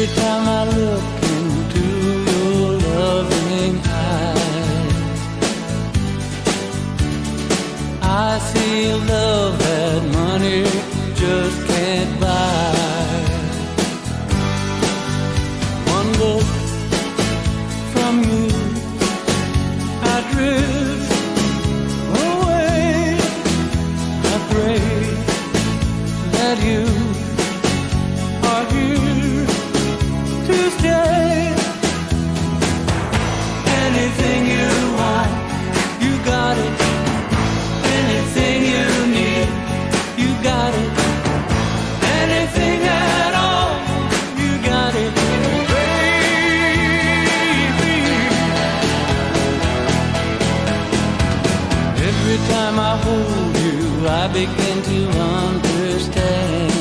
Every time I look into your loving eyes, I see a love that money just can't buy. One look from you, I drift away. I pray that you are here to stay. Anything you want, you got it. Anything you need, you got it. Anything at all, you got it, baby. Every time I hold you, I begin to understand.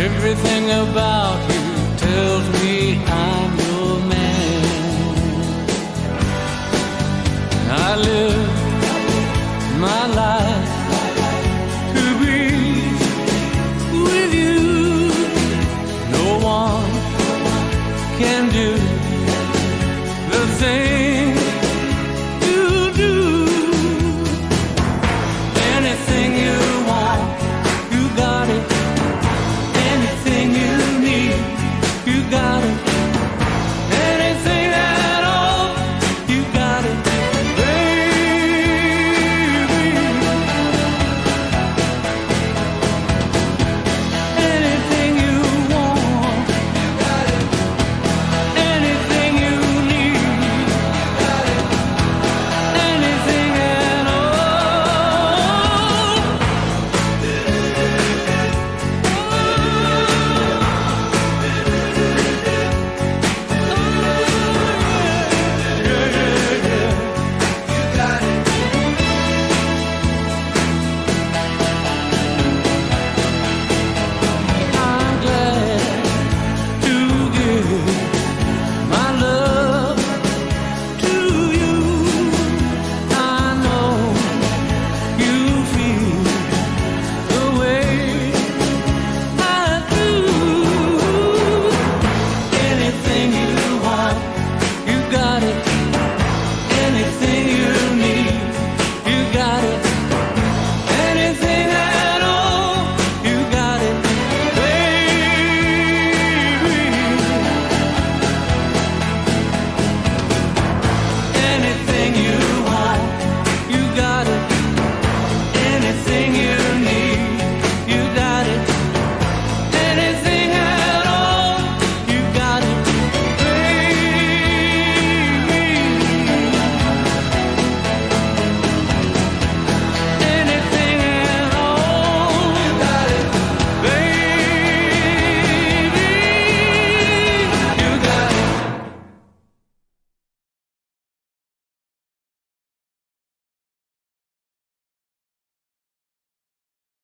Everything about you tells me I'm your man. I live my life to be with you. No one can do the thing